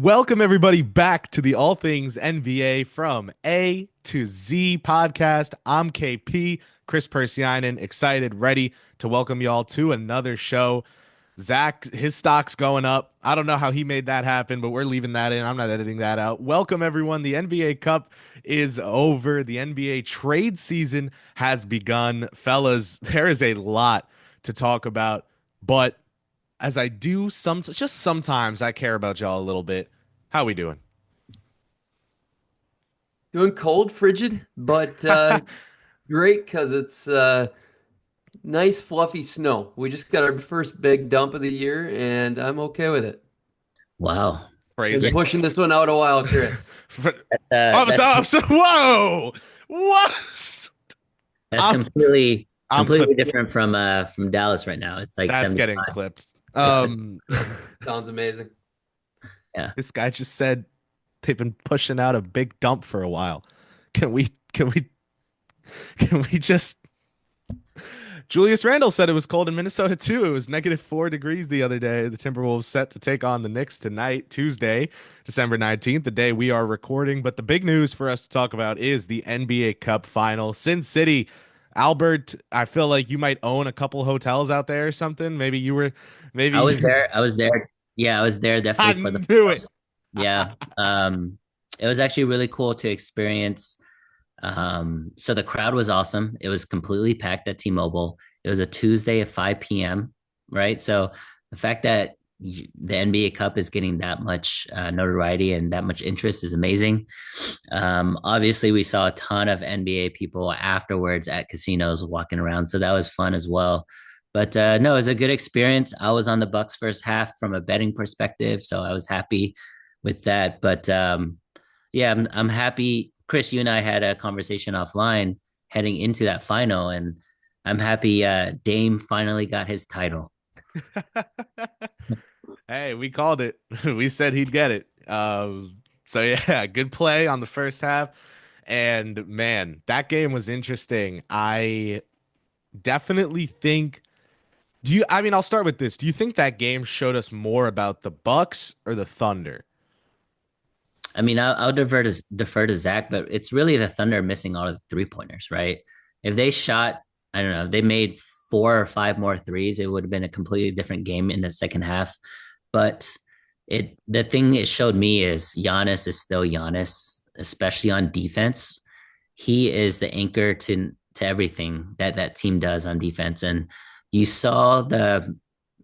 Welcome, everybody, back to the All Things NBA from A to Z podcast. I'm KP, Kris Pursiainen, excited, ready to welcome y'all to another show. Zak, his stock's going up. I don't know how he made that happen, but we're leaving that in. I'm not editing that out. Welcome, everyone. The NBA Cup is over. The NBA trade season has begun. Fellas, there is a lot to talk about, but as I do just sometimes I care about y'all a little bit. How we doing? Doing cold, frigid, but great because it's nice, fluffy snow. We just got our first big dump of the year, and I'm okay with it. Wow. Been Yeah, Phrasing. pushing this one out a while, Kris. Whoa. What? that's I'm I'm completely clip different from Dallas right now. It's like that's getting 75. clipped. It's Sounds amazing. yeah. This guy just said they've been pushing out a big dump for a while. Can we can we just Julius Randle said it was cold in Minnesota too. It was -4 degrees the other day. The Timberwolves set to take on the Knicks tonight, Tuesday, December 19th, the day we are recording. But the big news for us to talk about is the NBA Cup final. Sin City. Albert, I feel like you might own a couple hotels out there or something. Maybe you were, I maybe was there. I was there. Yeah, I was there I definitely for the knew it. finals. Yeah. It was actually really cool to experience. So the crowd was awesome. It was completely packed at T-Mobile. It was a Tuesday at 5 p.m., right? So the fact that the NBA Cup is getting that much notoriety and that much interest is amazing. Obviously, we saw a ton of NBA people afterwards at casinos walking around, so that was fun as well. But no, it was a good experience. I was on the Bucks first half from a betting perspective, so I was happy with that. But yeah, I'm happy. Kris, you and I had a conversation offline heading into that final, and I'm happy Dame finally got his title. Hey, we called it. We said he'd get it. So yeah, good play on the first half. And man, that game was interesting. I definitely think I mean, I'll start with this. Do you think that game showed us more about the Bucks or the Thunder? I mean, I'll defer to Zach, but it's really the Thunder missing all of the 3 pointers, right? If they shot, I don't know, if they made four or five more threes, it would have been a completely different game in the second half. But the thing it showed me is Giannis is still Giannis, especially on defense. He is the anchor to everything that that team does on defense. And you saw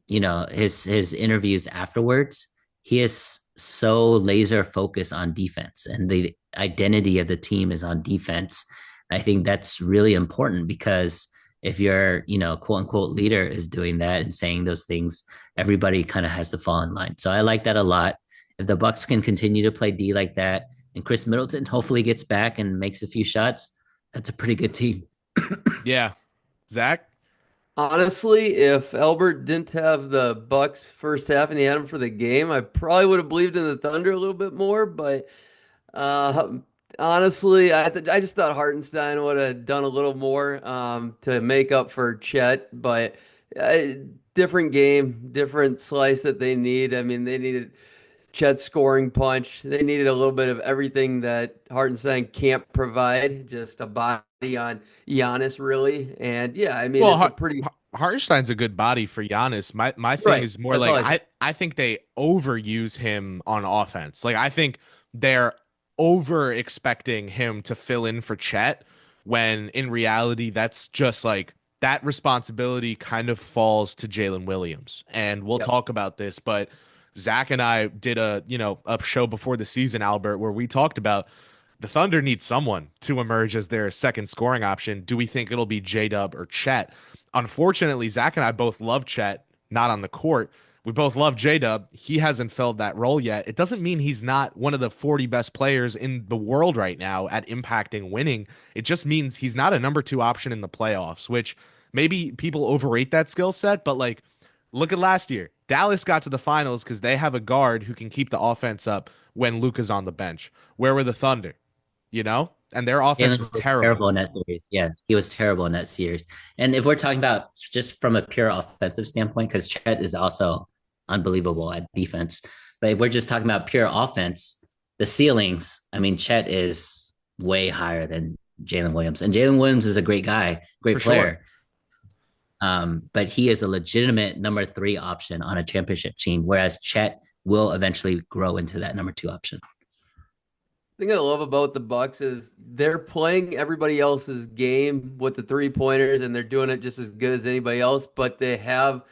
his interviews afterwards. He is so laser focused on defense, and the identity of the team is on defense. I think that's really important because if your quote unquote leader is doing that and saying those things, everybody kind of has to fall in line. So I like that a lot. If the Bucks can continue to play D like that, and Chris Middleton hopefully gets back and makes a few shots, that's a pretty good team. Yeah. Zach? Honestly, if Albert didn't have the Bucks first half and he had him for the game, I probably would have believed in the Thunder a little bit more. But uh, honestly, I just thought Hartenstein would have done a little more to make up for Chet. But uh, different game, different slice that they need. I mean, they needed Chet's scoring punch. They needed a little bit of everything that Hartenstein can't provide. Just a body on Giannis, really. And yeah, I mean, Well, it's a pretty Hartenstein's a good body for Giannis. My thing right. is more That's like all I said. I think they overuse him on offense. Like I think they're over expecting him to fill in for Chet when in reality that's just like that responsibility kind of falls to Jalen Williams. And we'll Yep. talk about this, but Zach and I did a show before the season, Albert, where we talked about the Thunder need someone to emerge as their second scoring option. Do we think it'll be J-Dub or Chet? Unfortunately, Zach and I both love Chet, not on the court. We both love J-Dub. He hasn't filled that role yet. It doesn't mean he's not one of the 40 best players in the world right now at impacting winning. It just means he's not a number two option in the playoffs, which maybe people overrate that skill set, but like look at last year. Dallas got to the finals because they have a guard who can keep the offense up when Luka's on the bench. Where were the Thunder? And their offense Jalen is was terrible. terrible in that series. Yeah, he was terrible in that series. And if we're talking about just from a pure offensive standpoint, because Chet is also unbelievable at defense, But if we're just talking about pure offense, the ceilings, I mean, Chet is way higher than Jalen Williams. And Jalen Williams is a great guy, For great sure. player. But he is a legitimate number three option on a championship team, whereas Chet will eventually grow into that number two option. Thing I love about the Bucks is they're playing everybody else's game with the three pointers and they're doing it just as good as anybody else, but they have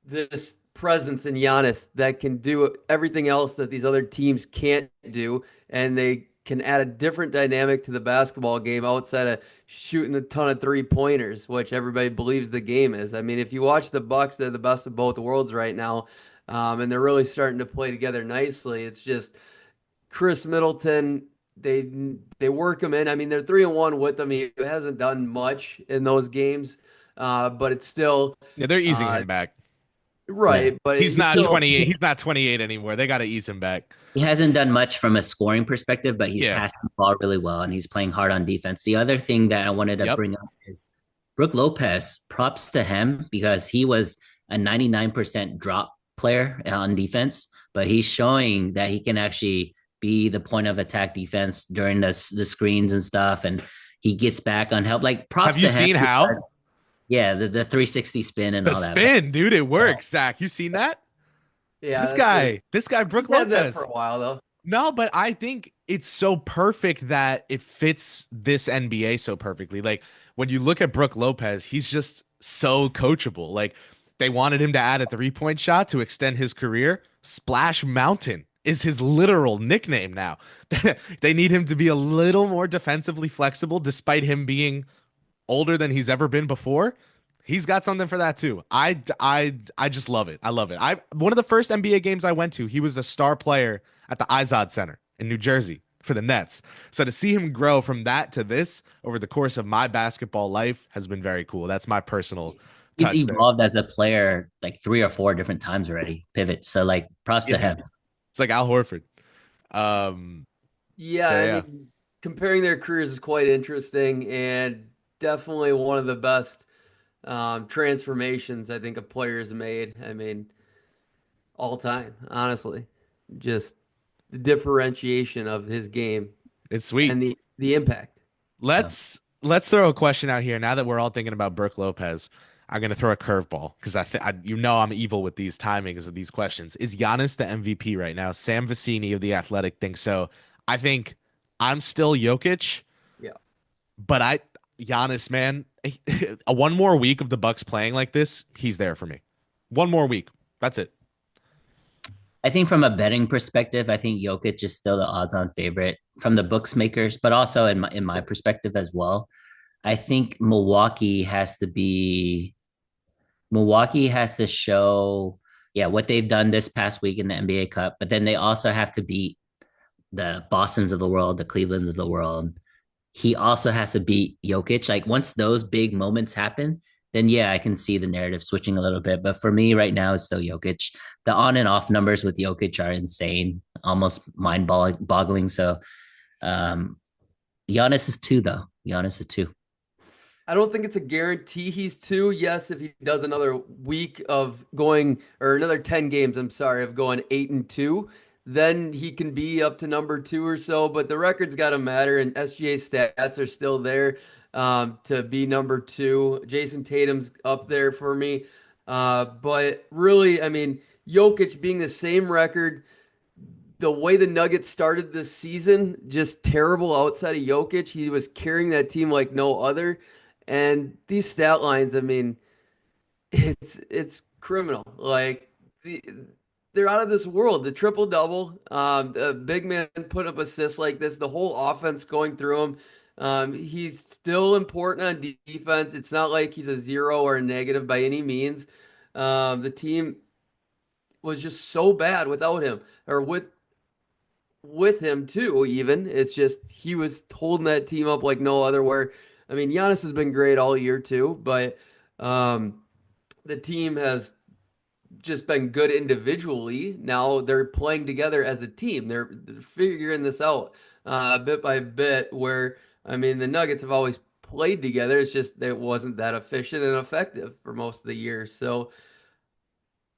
this presence in Giannis that can do everything else that these other teams can't do, and they can add a different dynamic to the basketball game outside of shooting a ton of three pointers, which everybody believes the game is. I mean, if you watch the Bucks, they're the best of both worlds right now, and they're really starting to play together nicely. It's just Chris Middleton. They they work him in. I mean, they're 3-1 with him. He hasn't done much in those games, but it's still Yeah, they're easing uh, him back. Yeah. right. But He's he's not He, still 28. He's not 28 anymore. They got to ease him back. he hasn't done much from a scoring perspective, but he's Yeah. passed the ball really well and he's playing hard on defense. The other thing that I wanted to Yep. bring up is Brooke Lopez. Props to him because he was a 99% drop player on defense, but he's showing that he can actually be the point of attack defense during the screens and stuff. And he gets back on help. Like Have props you to him. seen how Yeah, the 360 spin and the all that. But spin, dude? It works, Zach. You seen that? yeah, This that's good. guy, this guy, He's Brooke had that for Lopez. a while though. No, but I think it's so perfect that it fits this NBA so perfectly. Like when you look at Brooke Lopez, he's just so coachable. Like they wanted him to add a three-point shot to extend his career. Splash Mountain is his literal nickname now. They need him to be a little more defensively flexible, despite him being older than he's ever been before. He's got something for that too. I just love it. I love it. I One of the first NBA games I went to, he was the star player at the Izod Center in New Jersey for the Nets. So to see him grow from that to this over the course of my basketball life has been very cool. That's my personal he's touch there. evolved as a player like three or four different times already. Pivots. So like props to Yeah. him. It's like Al Horford. Um, Yeah, so I yeah. mean, comparing their careers is quite interesting and definitely one of the best transformations I think a player's made. I mean, all time, honestly. Just the differentiation of his game It's sweet. and the impact. Yeah. Let's throw a question out here. Now that we're all thinking about Brooke Lopez, I'm gonna throw a curveball because you know I'm evil with these timings of these questions. Is Giannis the MVP right now? Sam Vecini of the Athletic thinks so. I think I'm still Jokic, Yeah. but Giannis, man, a one more week of the Bucks playing like this, he's there for me. One more week. That's it. I think from a betting perspective, I think Jokic is still the odds-on favorite from the books makers, but also in my perspective as well. I think Milwaukee has to show, yeah, what they've done this past week in the NBA Cup, but then they also have to beat the Bostons of the world, the Clevelands of the world. He also has to beat Jokic. Like once those big moments happen, then yeah, I can see the narrative switching a little bit. But for me right now, it's still Jokic. The on and off numbers with Jokic are insane, almost mind boggling. So um, Giannis is two though. Giannis is two. I don't think it's a guarantee he's two. Yes, if he does another week of going or another 10 games, I'm sorry, of going 8-2, then he can be up to number two or so. But the record's got to matter, and SGA stats are still there to be number two. Jason Tatum's up there for me. But really, I mean, Jokic being the same record, the way the Nuggets started this season, just terrible outside of Jokic. He was carrying that team like no other. And these stat lines, I mean, it's criminal. Like the they're out of this world. The triple double, a big man put up assists like this, the whole offense going through him. He's still important on defense. It's not like he's a zero or a negative by any means. The team was just so bad without him, or with him too. Even it's just he was holding that team up like no other. Where I mean, Giannis has been great all year too, but um, the team has just been good individually. Now they're playing together as a team. They're figuring this out bit by bit. Where I mean, the Nuggets have always played together. It's just it wasn't that efficient and effective for most of the year. So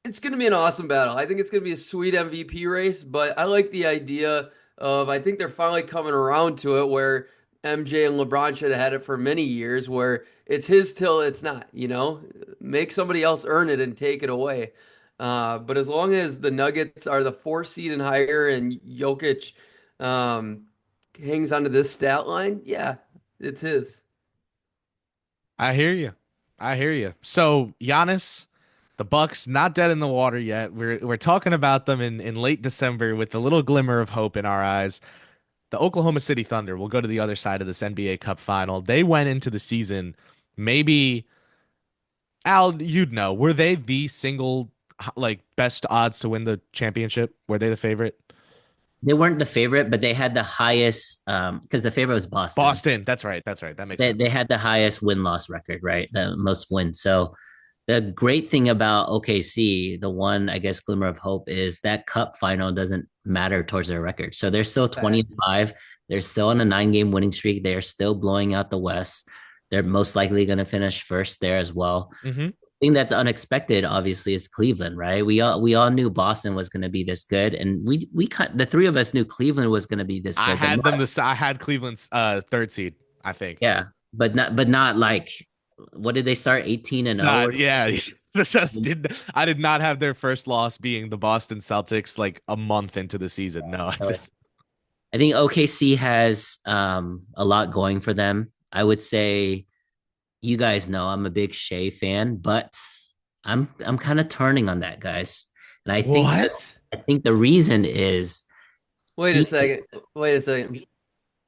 It's going to be an awesome battle. I think it's going to be a sweet MVP race, but I like the idea of, I think they're finally coming around to it where MJ and LeBron should have had it for many years, where it's his till it's not, Make somebody else earn it and take it away. But as long as the Nuggets are the 4 seed and higher and Jokic um, hangs onto this stat line, yeah, it's his. I hear you. I hear you. So Giannis, the Bucks, not dead in the water yet. We're talking about them in late December with a little glimmer of hope in our eyes. The Oklahoma City Thunder will go to the other side of this NBA Cup final. They went into the season, maybe Al, you'd know, were they the single like best odds to win the championship? Were they the favorite? They weren't the favorite, but they had the highest because the favorite was Boston. Boston. That's right. That's right. That makes They sense. they had the highest win-loss record, right? The most wins. So the great thing about OKC, the one I guess glimmer of hope is that cup final doesn't matter towards their record. So they're still 20-5. They're still on a 9-game winning streak. They're still blowing out the West. They're most likely going to finish first there as well. Hmm. Thing that's unexpected, obviously, is Cleveland, right? We all knew Boston was going to be this good, and the three of us knew Cleveland was going to be this I good, but had them not, this. I had Cleveland's third seed, I think. yeah, but not like what did they start 18-0 or Yeah, something? I did not have their first loss being the Boston Celtics like a month into the season. No, it's So just I think OKC has a lot going for them. I would say you guys know I'm a big Shea fan, but I'm kind of turning on that, guys. And what? I think the reason is Wait a he second. Wait a second. he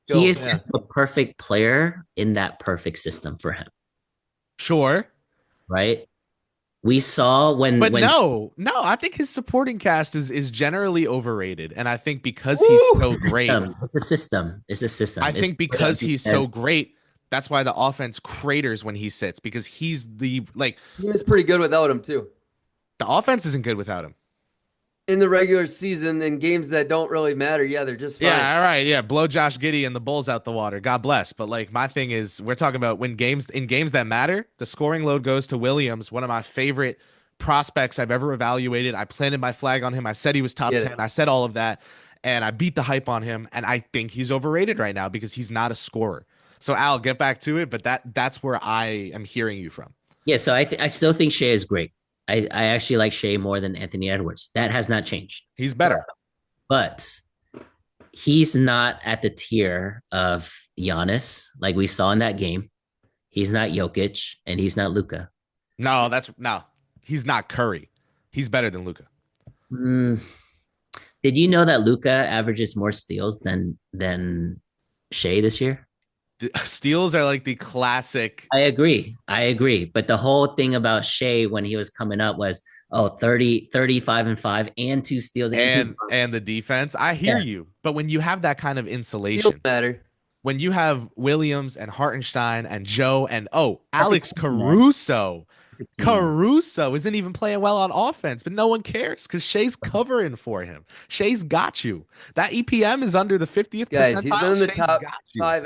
Go. is Yeah. just the perfect player in that perfect system for him, Sure. right? We saw But when no, I think his supporting cast is generally overrated. And I think because he's Woo! so great, it's a system. It's a I system. It's think because he's so great, that's why the offense craters when he sits because he's the like He was pretty good without him too. the offense isn't good without him. In the regular season, in games that don't really matter, yeah, they're just fine. Yeah, all right, yeah, blow Josh Giddey and the Bulls out the water. God bless. But like my thing is we're talking about when games that matter, the scoring load goes to Williams, one of my favorite prospects I've ever evaluated. I planted my flag on him. I said he was top Get 10. it. I said all of that and I beat the hype on him and I think he's overrated right now because he's not a scorer. So Al, get back to it, but that's where I am hearing you from. Yeah, so I still think Shea is great. I actually like Shea more than Anthony Edwards. That has not changed. He's better. But he's not at the tier of Giannis, like we saw in that game. He's not Jokic and he's not Luka. No, he's not Curry. He's better than Luca. Mm, did you know that Luka averages more steals than Shea this year? The steals are like the classic I agree. I agree. But the whole thing about Shea when he was coming up was, oh, 35 and 5 and two steals and two and blocks. the defense. I hear Yeah. you, but when you have that kind of Steals insulation, matter. when you have Williams and Hartenstein and Joe and oh, Perfect Alex team, man. Caruso. Perfect team. Caruso isn't even playing well on offense, but no one cares because Shea's covering for him. Shea's got you. That EPM is under the 50th Guys, he's been percentile. in the Shea's top got you. five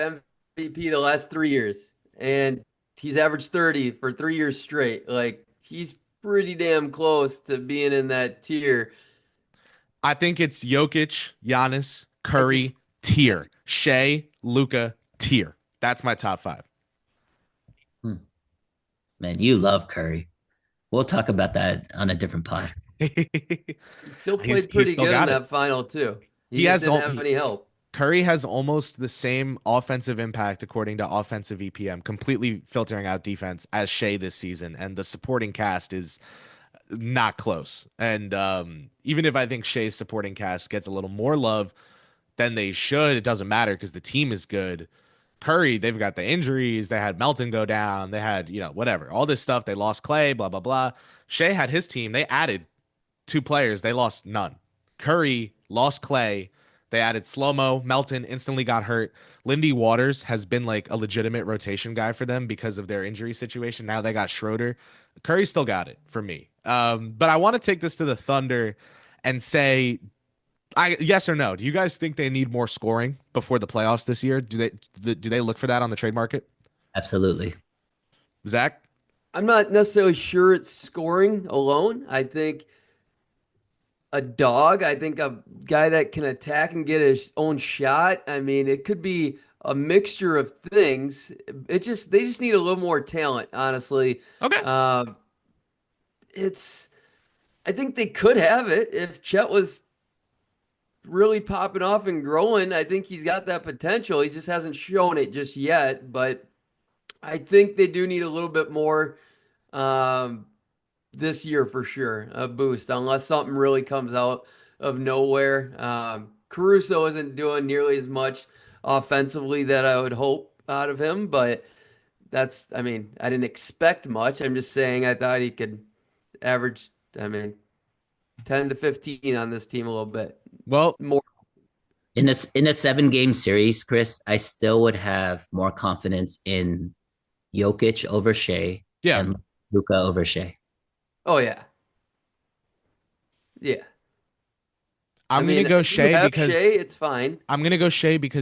MVP the last 3 years, and he's averaged 30 for 3 years straight. Like, he's pretty damn close to being in that tier. I think it's Jokic, Giannis, I just, Curry, tier. Shea, Luca, tier. That's my top five. Hmm. Man, you love Curry. We'll talk about that on a different pod. he still He's played pretty still good in got it. that final, too. He He just has didn't all have any help. Curry has almost the same offensive impact according to offensive EPM, completely filtering out defense as Shea this season, and the supporting cast is not close. And even if I think Shea's supporting cast gets a little more love than they should, it doesn't matter because the team is good. Curry, they've got the injuries. They had Melton go down. They had, whatever, all this stuff. They lost Clay, blah, blah, blah. Shea had his team. They added two players. They lost none. Curry lost Clay. They added slow mo. Melton instantly got hurt. Lindy Waters has been like a legitimate rotation guy for them because of their injury situation. Now they got Schroeder. Curry still got it for me. But I want to take this to the Thunder and say, yes or no. Do you guys think they need more scoring before the playoffs this year? Do they look for that on the trade market? Absolutely. Zach? I'm not necessarily sure it's scoring alone. I think a dog. I think a guy that can attack and get his own shot. I mean, it could be a mixture of things. They just need a little more talent, honestly. Okay. Uh, it's I think they could have it if Chet was really popping off and growing. I think he's got that potential. He just hasn't shown it just yet, but I think they do need a little bit more um, this year for sure, a boost, unless something really comes out of nowhere. Caruso isn't doing nearly as much offensively that I would hope out of him, but I mean, I didn't expect much. I'm just saying I thought he could average, I mean, 10 to 15 on this team a little bit Well, In a 7 game series, Chris, I still would have more confidence in Jokic over Shea yeah. and Luka over Shea. Oh yeah. Yeah. I I'm gonna mean, go if you Shea have because Shea, it's fine.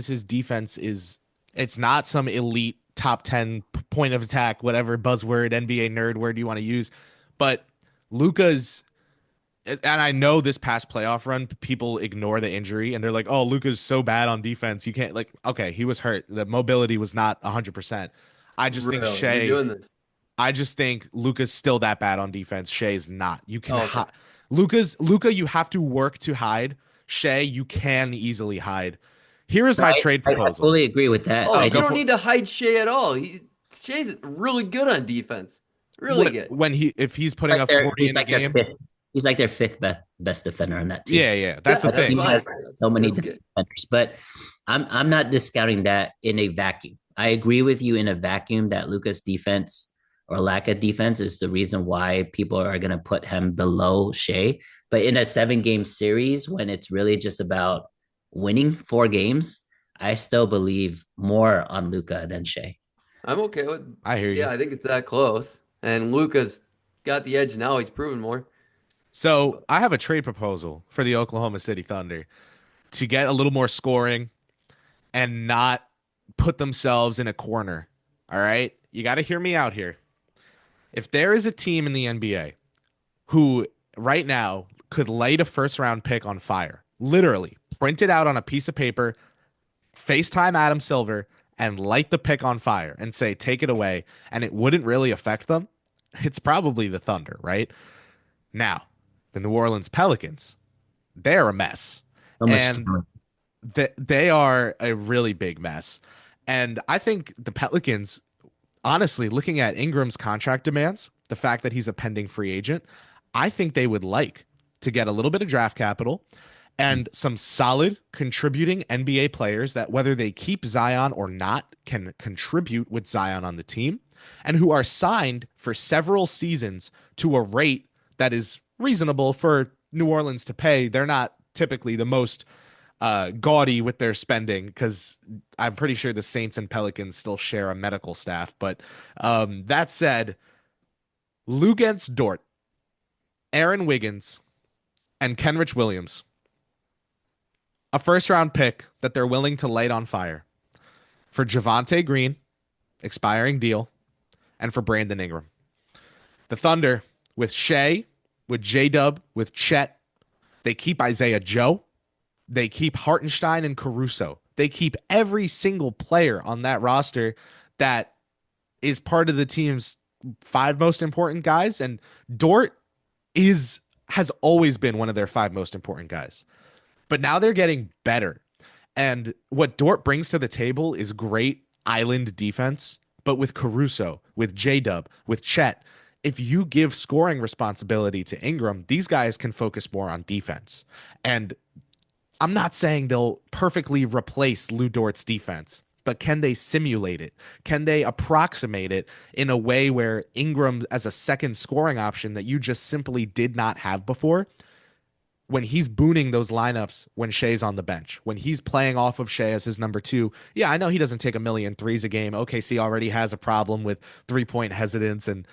his defense is it's not some elite top 10 point of attack, whatever buzzword, NBA nerd word you want to use. But Luca's and I know this past playoff run, people ignore the injury and they're like, "Oh, Luca's so bad on defense. You can't like okay, he was hurt. The mobility was not 100%." I just think Really, you're Shea doing this. I just think Luca's still that bad on defense. Shea's not. You can Oh, okay. Luca, you have to work to hide. Shea, you can easily hide. Here is No, my trade I proposal. fully agree with that. Oh, Oh, I you go just don't for need to hide Shea at all. Shea's really good on defense. Really what good. when he if he's putting like up 40 he's in a like their game. fifth. He's like their fifth best defender on that team. Yeah, yeah, that's the Yeah, That that's thing. team has fine. so many That's good. defenders, but I'm not discounting that in a vacuum. I agree with you in a vacuum that Luca's defense or lack of defense is the reason why people are going to put him below Shea. But in a 7 game series, when it's really just about winning 4 games, I still believe more on Luca than Shea. I'm okay with. I hear Yeah, you. I think it's that close. And Luca's got the edge now. He's proven more. So But I have a trade proposal for the Oklahoma City Thunder to get a little more scoring and not put themselves in a corner. All right, you got to hear me out here. If there is a team in the NBA who right now could light a first round pick on fire, literally print it out on a piece of paper, FaceTime Adam Silver, and light the pick on fire and say, take it away, and it wouldn't really affect them, it's probably the Thunder, right? Now, the New Orleans Pelicans, they're a mess. So much And talent. they are a really big mess. And I think the Pelicans, honestly, looking at Ingram's contract demands, the fact that he's a pending free agent, I think they would like to get a little bit of draft capital and some solid contributing NBA players that, whether they keep Zion or not, can contribute with Zion on the team and who are signed for several seasons to a rate that is reasonable for New Orleans to pay. They're not typically the most gaudy with their spending because I'm pretty sure the Saints and Pelicans still share a medical staff. But that said, Luguentz Dort, Aaron Wiggins, and Kenrich Williams, a first round pick that they're willing to light on fire for Javante Green, expiring deal, and for Brandon Ingram. The Thunder with Shea, with J Dub, with Chet, they keep Isaiah Joe. They keep Hartenstein and Caruso. They keep every single player on that roster that is part of the team's 5 most important guys. And Dort has always been one of their 5 most important guys. But now they're getting better. And what Dort brings to the table is great island defense. But with Caruso, with J Dub, with Chet, if you give scoring responsibility to Ingram, these guys can focus more on defense. And I'm not saying they'll perfectly replace Lou Dort's defense, but can they simulate it? Can they approximate it in a way where Ingram, as a second scoring option that you just simply did not have before, when he's booning those lineups when Shea's on the bench, when he's playing off of Shea as his number 2, yeah, I know he doesn't take a million threes a game. OKC already has a problem with 3-point hesitance, and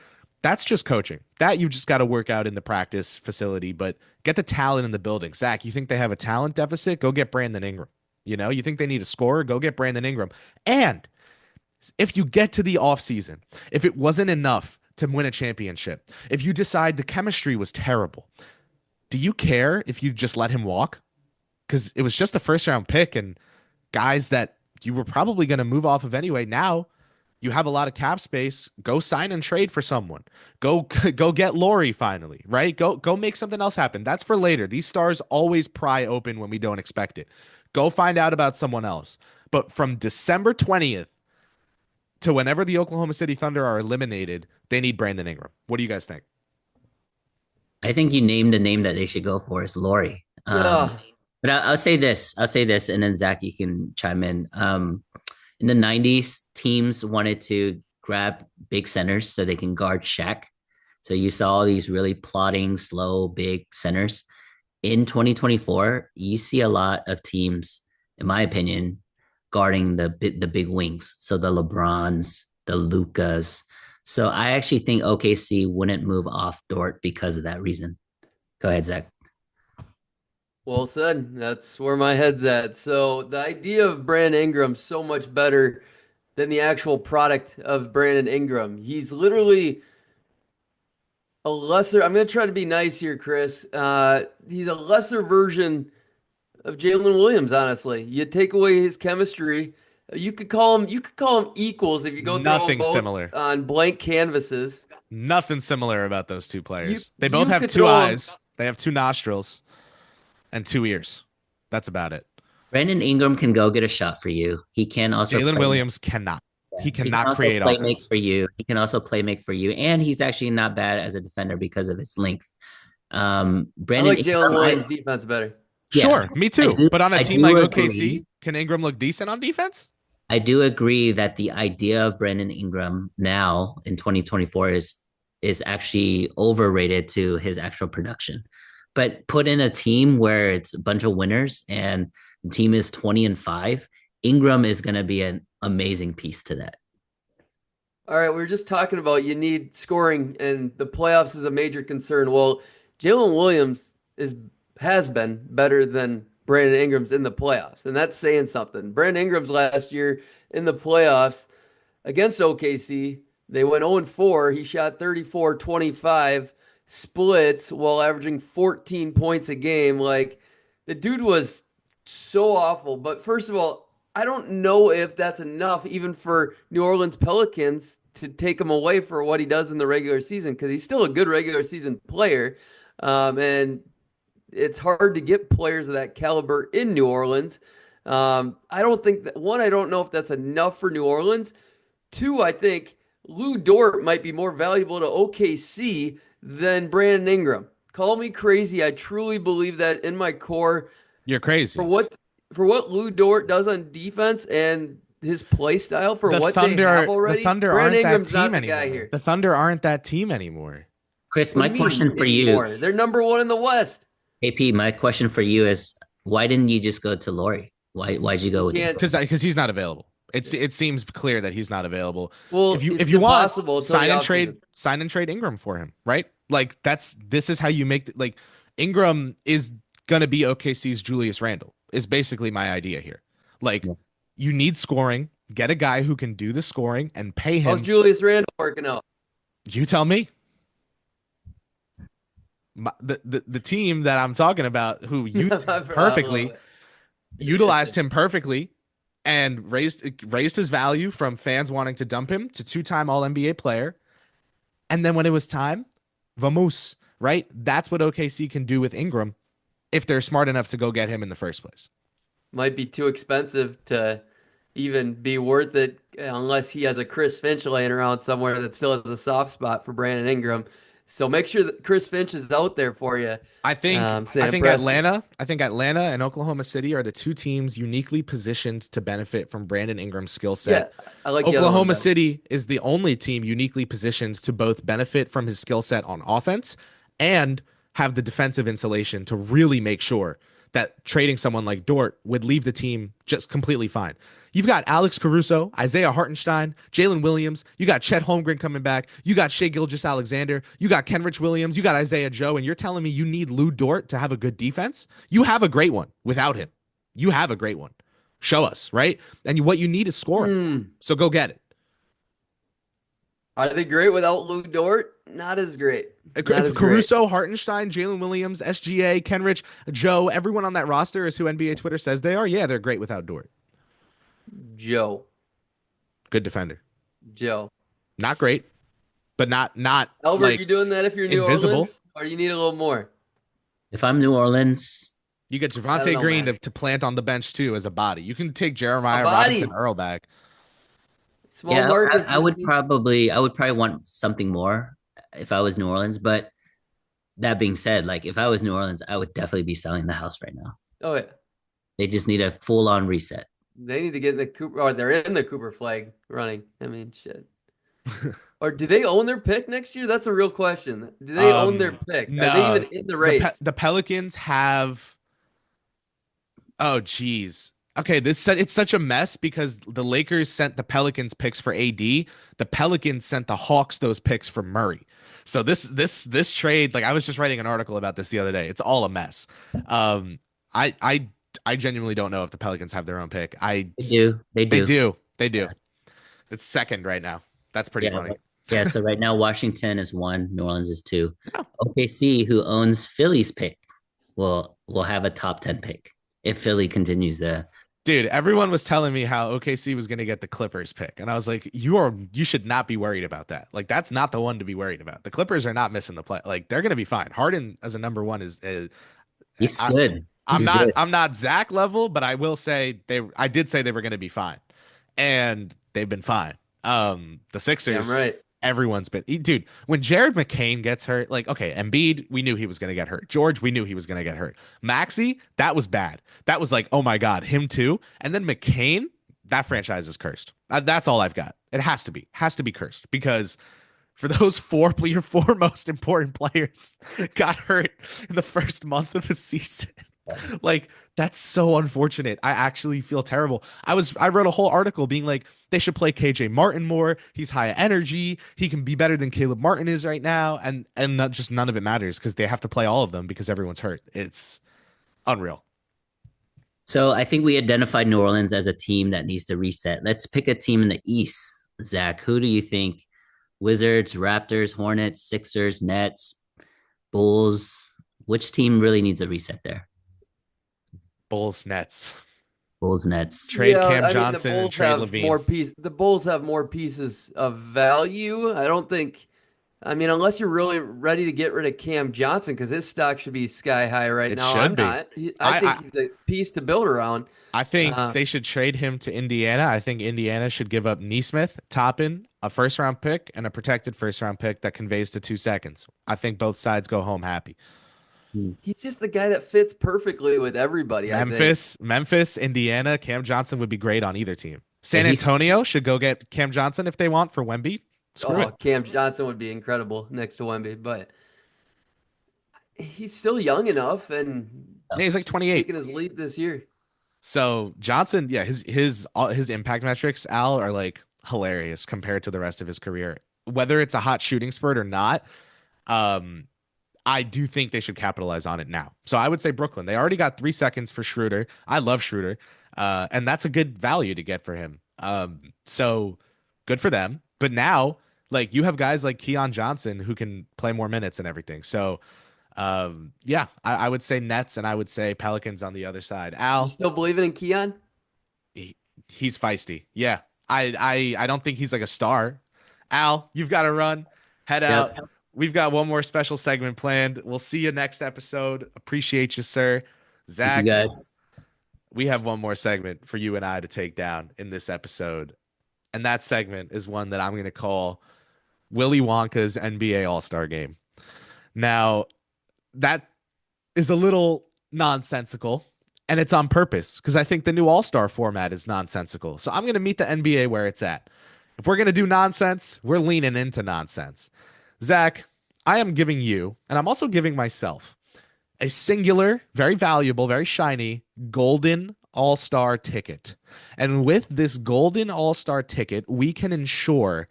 that's just coaching. That you just got to work out in the practice facility, but get the talent in the building. Zach, you think they have a talent deficit? Go get Brandon Ingram. You think they need a scorer? Go get Brandon Ingram. And if you get to the offseason, if it wasn't enough to win a championship, if you decide the chemistry was terrible, do you care if you just let him walk? Because it was just a first round pick and guys that you were probably going to move off of anyway. Now you have a lot of cap space. Go sign and trade for someone. Go go get Laurie finally, right? Go make something else happen. That's for later. These stars always pry open when we don't expect it. Go find out about someone else. But from December 20th to whenever the Oklahoma City Thunder are eliminated, they need Brandon Ingram. What do you guys think? I think you named the name that they should go for is Laurie. Yeah. But I'll say this. I'll say this, and then Zach, you can chime in the 90s, teams wanted to grab big centers so they can guard Shaq. So you saw all these really plodding, slow, big centers. In 2024, you see a lot of teams, in my opinion, guarding the big wings. So the LeBrons, the Lucas. So I actually think OKC wouldn't move off Dort because of that reason. Go ahead, Zach. Well said. That's where my head's at. So the idea of Brandon Ingram so much better than the actual product of Brandon Ingram. He's literally a lesser. I'm going to try to be nice here, Kris. He's a lesser version of Jalen Williams. Honestly, you take away his chemistry. You could call him. You could call him equals if you go Nothing throw them both similar on blank canvases. Nothing similar about those two players. They You both have could two throw eyes. They have two nostrils and two ears. That's about it. Brandon Ingram can go get a shot for you. He can also Jalen play Williams cannot. He He can cannot also create play offense. make for you. He can also play make for you, and he's actually not bad as a defender because of his length. I Brandon like Jalen Ingram, Williams' defense better. yeah, Sure, me too. But on a I team do like agree. OKC, can Ingram look decent on defense? I do agree that the idea of Brandon Ingram now in 2024 is actually overrated to his actual production. But put in a team where it's a bunch of winners and the team is 20-5, Ingram is going to be an amazing piece to that. All right, we were just talking about you need scoring, and the playoffs is a major concern. Well, Jalen Williams has been better than Brandon Ingram's in the playoffs, and that's saying something. Brandon Ingram's last year in the playoffs against OKC, they went 0-4. He shot 34-25 splits while averaging 14 points a game. Like, the dude was so awful. But first of all, I don't know if that's enough even for New Orleans Pelicans to take him away for what he does in the regular season, because he's still a good regular season player. And it's hard to get players of that caliber in New Orleans. I don't think that, one, I don't know if that's enough for New Orleans. Two, I think Lou Dort might be more valuable to OKC than Brandon Ingram. Call me crazy. I truly believe that in my core. You're crazy. For what Lou Dort does on defense and his play style for what they have already, the Thunder Brandon aren't that Ingram's team not the anymore. guy here. The Thunder aren't that team anymore. Chris, What my do you mean question for anymore? you, They're number one in the West. AP, my question for you is why didn't you just go to Laurie? Why'd you go with him? Because he's not available. It seems clear that he's not available. Well, if you it's want, impossible until sign the and offseason. trade Ingram for him, right? Like this is how you make like Ingram is gonna be OKC's Julius Randle is basically my idea here. Like Yeah. you need scoring, get a guy who can do the scoring and pay him. How's Julius Randle working out? You tell me. The team that I'm talking about who used him perfectly, utilized him perfectly, and raised his value from fans wanting to dump him to two-time All-NBA player. And then when it was time, vamos, right? That's what OKC can do with Ingram if they're smart enough to go get him in the first place. Might be too expensive to even be worth it unless he has a Chris Finch laying around somewhere that still has a soft spot for Brandon Ingram. So make sure that Chris Finch is out there for you. I think Preston. Atlanta and Oklahoma City are the two teams uniquely positioned to benefit from Brandon Ingram's skill set. Yeah, I like the other one Oklahoma better. City is the only team uniquely positioned to both benefit from his skill set on offense and have the defensive insulation to really make sure that trading someone like Dort would leave the team just completely fine. You've got Alex Caruso, Isaiah Hartenstein, Jalen Williams. You got Chet Holmgren coming back. You got Shai Gilgeous-Alexander. You got Kenrich Williams. You got Isaiah Joe. And you're telling me you need Lou Dort to have a good defense? You have a great one without him. You have a great one. Show us, right? And what you need is scoring. So go get it. Are they great without Lou Dort? Not as great. Not If as great. Caruso, Hartenstein, Jalen Williams, SGA, Kenrich, Joe, everyone on that roster is who NBA Twitter says they are, yeah, they're great without Dort. Joe. Good defender. Joe. Not great, but not Albert, like you doing that if you're New invisible. Orleans? Or you need a little more? If I'm New Orleans, You get I don't Javante know, Green man. to plant on the bench too as a body. You can take A Jeremiah Robinson body. Earl back. Small yeah, markets I just would need. probably want something more if I was New Orleans. But that being said, like if I was New Orleans, I would definitely be selling the house right now. Oh yeah. They just need a full on reset. They need to get in the Cooper, or they're in the Cooper flag running. I mean, shit. Or do they own their pick next year? That's a real question. Do they own their pick? Are they even No, in the race? the Pelicans have. Oh, geez. Okay, it's such a mess because the Lakers sent the Pelicans picks for AD. The Pelicans sent the Hawks those picks for Murray. So this trade, like I was just writing an article about this the other day. It's all a mess. Um, I genuinely don't know if the Pelicans have their own pick. They do. They They do. do. They Yeah. do. It's second right now. That's pretty Yeah. funny. Yeah. So right now, Washington is one, New Orleans is two. Oh, OKC, who owns Philly's pick, will have a top 10 pick if Philly continues the. dude, everyone was telling me how OKC was going to get the Clippers pick, and I was like, you should not be worried about that. Like that's not the one to be worried about. The Clippers are not missing the play. Like they're going to be fine. Harden as a number one is He's I, good. I'm He's not good. I'm not Zach level, but I will say I did say they were going to be fine, and they've been fine. The Damn Sixers, right. everyone's been dude. When Jared McCain gets hurt, like okay, Embiid, we knew he was going to get hurt. George, we knew he was going to get hurt. Maxey, that was bad. That was like, oh my god, him too. And then McCain, that franchise is cursed. That's all I've got. It has to be cursed because for those your four most important players got hurt in the first month of the season. Like that's so unfortunate. I actually feel terrible. I wrote a whole article being like they should play KJ Martin more. He's high energy. He can be better than Caleb Martin is right now, and not, just none of it matters because they have to play all of them because everyone's hurt. It's unreal. So I think we identified New Orleans as a team that needs to reset. Let's pick a team in the East. Zach, who do you think? Wizards, Raptors, Hornets, Sixers, Nets, Bulls. Which team really needs a reset there? Bulls Nets. Bulls, Nets. Trade Yeah, Cam I mean the Johnson and Bulls trade have Levine. more piece. The Bulls have more pieces of value. I don't think. I mean, unless you're really ready to get rid of Cam Johnson, because his stock should be sky high right It now. should I'm be. not. I I think he's a piece to build around. I think Uh, they should trade him to Indiana. I think Indiana should give up Neesmith, Toppin, a first round pick, and a protected first round pick that conveys to 2 seconds. I think both sides go home happy. Hmm. he's just the guy that fits perfectly with everybody. I think. Memphis, Indiana, Cam Johnson would be great on either team. Yeah, San Antonio should go get Cam Johnson if they want for Wemby. Screw Oh, it. Cam Johnson would be incredible next to Wemby, but he's still young enough and Yeah, he's like 28. making his leap this year. So Johnson, yeah, his impact metrics, Al, are like hilarious compared to the rest of his career. Whether it's a hot shooting spurt or not, um, I do think they should capitalize on it now. So I would say Brooklyn. They already got 3 seconds for Schroeder. I love Schroeder, and that's a good value to get for him. So good for them. But now, like you have guys like Keon Johnson who can play more minutes and everything. So yeah, I would say Nets and I would say Pelicans on the other side. You Al, still believing in Keon? he, he's feisty. Yeah, I don't think he's like a star. Al, you've got to run. Head out. Yep. We've got one more special segment planned. We'll see you next episode. Appreciate you, sir. Thank you Zach, guys. we have one more segment for you and I to take down in this episode. And that segment is one that I'm going to call Willy Wonka's NBA All-Star Game. Now, that is a little nonsensical, and it's on purpose because I think the new All-Star format is nonsensical. So I'm going to meet the NBA where it's at. If we're going to do nonsense, we're leaning into nonsense. Zach, I am giving you, and I'm also giving myself, a singular, very valuable, very shiny golden All-Star ticket. And with this golden All-Star ticket, we can ensure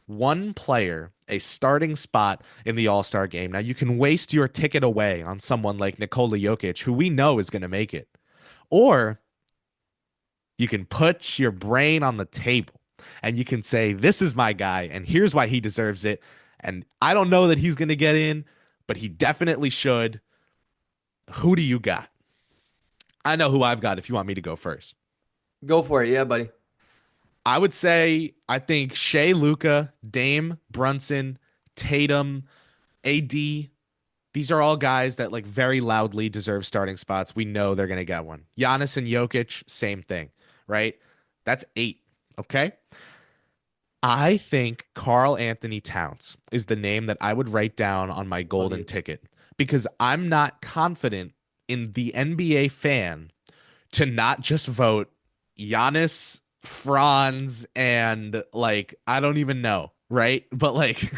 one player a starting spot in the All-Star game. Now, you can waste your ticket away on someone like Nikola Jokic, who we know is going to make it. Or you can put your brain on the table and you can say, this is my guy, and here's why he deserves it. And I don't know that he's going to get in, but he definitely should. Who do you got? I know who I've got if you want me to go first. Go for it. Yeah, buddy. I would say I think Shea, Luca, Dame, Brunson, Tatum, AD. These are all guys that like very loudly deserve starting spots. We know they're gonna get one. Giannis and Jokic, same thing, right? That's 8. Okay. I think Karl Anthony Towns is the name that I would write down on my golden Buddy. ticket because I'm not confident in the NBA fan to not just vote Giannis, Franz, and like I don't even know, right? But like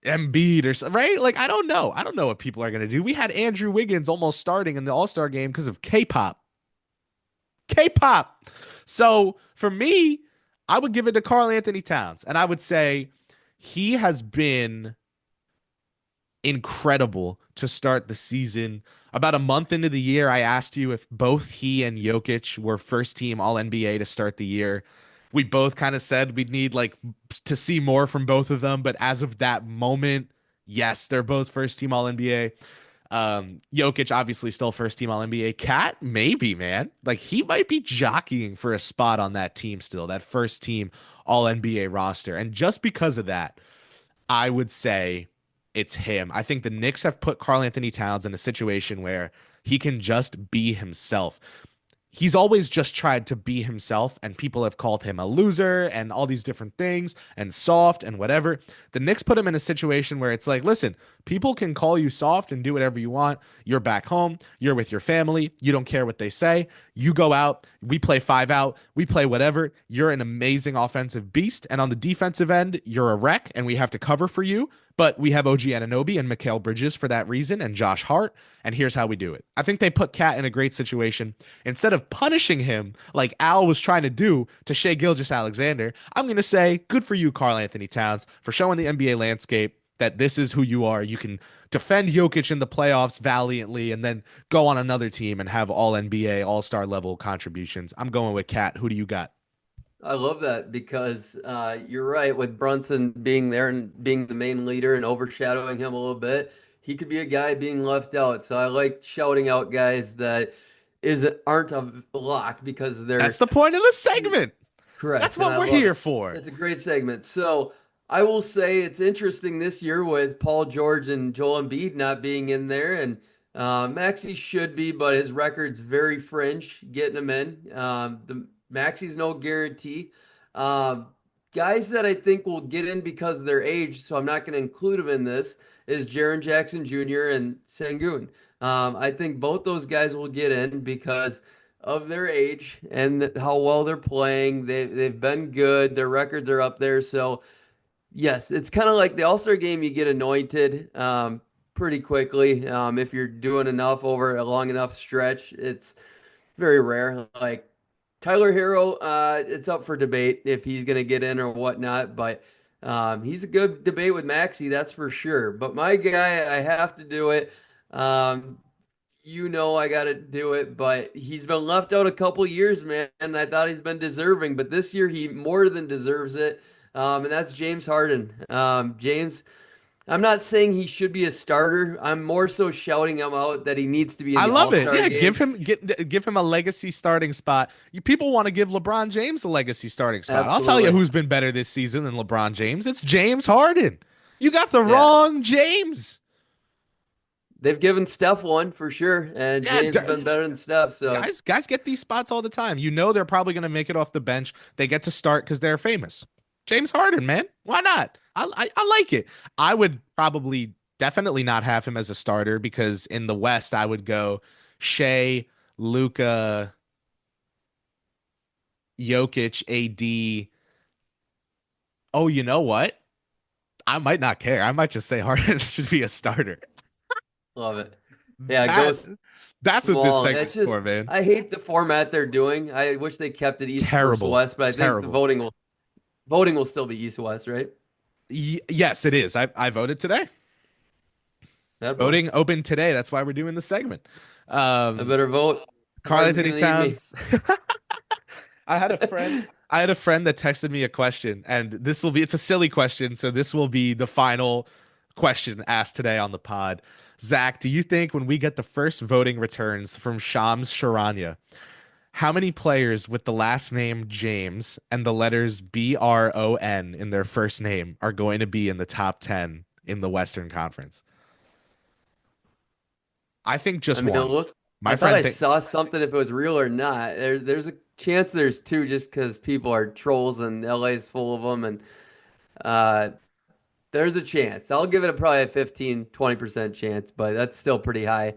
Embiid or something, right? Like I don't know. I don't know what people are gonna do. We had Andrew Wiggins almost starting in the All-Star game because of K-pop. K-pop. So for me, I would give it to Karl Anthony Towns, and I would say he has been incredible to start the season. About a month into the year, I asked you if both he and Jokic were first team All NBA to start the year. We both kind of said we'd need like to see more from both of them, but as of that moment, yes, they're both first team All NBA. Jokic obviously still first team All NBA. Cat, maybe, man. Like he might be jockeying for a spot on that team still, that first team All NBA roster. And just because of that, I would say it's him. I think the Knicks have put Karl Anthony Towns in a situation where he can just be himself. He's always just tried to be himself, and people have called him a loser and all these different things and soft and whatever. The Knicks put him in a situation where it's like, listen, people can call you soft and do whatever you want. You're back home. You're with your family. You don't care what they say. You go out. We play 5 out. We play whatever. You're an amazing offensive beast. And on the defensive end, you're a wreck, and we have to cover for you. But we have OG Anunoby and Mikal Bridges for that reason and Josh Hart. And here's how we do it. I think they put Cat in a great situation. Instead of punishing him like Al was trying to do to Shea Gilgeous-Alexander, I'm going to say good for you, Karl Anthony Towns, for showing the NBA landscape that this is who you are. You can defend Jokic in the playoffs valiantly and then go on another team and have all NBA, all-star level contributions. I'm going with Cat. Who do you got? I love that because you're right with Brunson being there and being the main leader and overshadowing him a little bit. He could be a guy being left out. So I like shouting out guys that aren't a lock because That's they're the point of the segment. That's correct. And what I we're love here it. for. It's a great segment. So I will say it's interesting this year with Paul George and Joel Embiid not being in there. And Maxey should be, but his record's very fringe getting him in. The Maxey's no guarantee. Um, Guys that I think will get in because of their age, so I'm not going to include them in this, is Jaren Jackson Jr. and Sengun. I think both those guys will get in because of their age and how well they're playing. They've been good. Their records are up there. So yes, it's kind of like the All-Star game. You get anointed pretty quickly if you're doing enough over a long enough stretch. It's very rare. Like Tyler Hero, it's up for debate if he's going to get in or whatnot, but he's a good debate with Maxi, that's for sure. But my guy, I have to do it. Um, I got to do it, but he's been left out a couple years, man. And I thought he's been deserving, but this year he more than deserves it. And that's James Harden. James, I'm not saying he should be a starter. I'm more so shouting him out that he needs to be in I the love it. All-Star Yeah, game. give him a legacy starting spot. People want to give LeBron James a legacy starting spot. I'll tell you Absolutely. who's been better this season than LeBron James. It's James Harden. You got the Yeah. wrong James. They've given Steph one for sure, and Yeah, James has been better than Steph. So guys get these spots all the time. You know they're probably going to make it off the bench. They get to start because they're famous. James Harden, man, why not? I like it. I would probably definitely not have him as a starter because in the West I would go Shea, Luca, Jokic, AD. Oh, you know what? I might not care. I might just say Harden should be a starter. love it. Yeah, That go that's what this small. It's segment's just for, man. I hate the format they're doing. I wish they kept it East versus Terrible. West, but I think the Terrible. voting will still be East West, right? Yes, it is. I voted today. That boy. Voting open today. That's why we're doing the segment. I Um, better vote. Karl Harden's Anthony gonna need me. Towns. I had a friend. I had a friend that texted me a question, and it's a silly question, so this will be the final question asked today on the pod. Zach, do you think when we get the first voting returns from Shams Charania, how many players with the last name James and the letters Bron in their first name are going to be in the top 10 in the Western Conference? I think I just mean, one. look, My I thought friend I think saw something if it was real or not. There's a chance there's two just because people are trolls and LA's full of them. And uh, there's a chance. I'll give it probably a 15-20% chance, but that's still pretty high.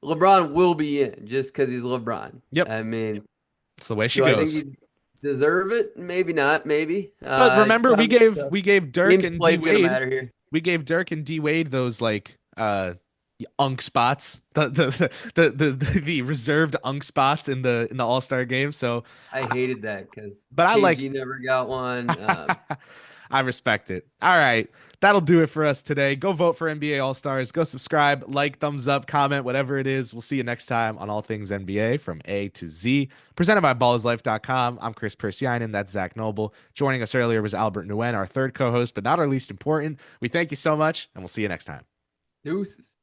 LeBron will be in just because he's LeBron. yep, I mean, it's the way she do I think goes. he deserve it? Maybe not. Maybe. But remember, we Probably gave tough. we gave Dirk Games and D played's gonna Wade. matter here. We gave Dirk and D Wade those like unk spots, the reserved unk spots in the All-Star game. So, I hated that because but I like KG never got one. I respect it. All right. That'll do it for us today. Go vote for NBA All-Stars. Go subscribe, like, thumbs up, comment, whatever it is. We'll see you next time on All Things NBA from A to Z. Presented by ballislife.com. I'm Kris Pursiainen. That's Zak Noble. Joining us earlier was Albert Nguyen, our third co-host, but not our least important. We thank you so much, and we'll see you next time. Deuces.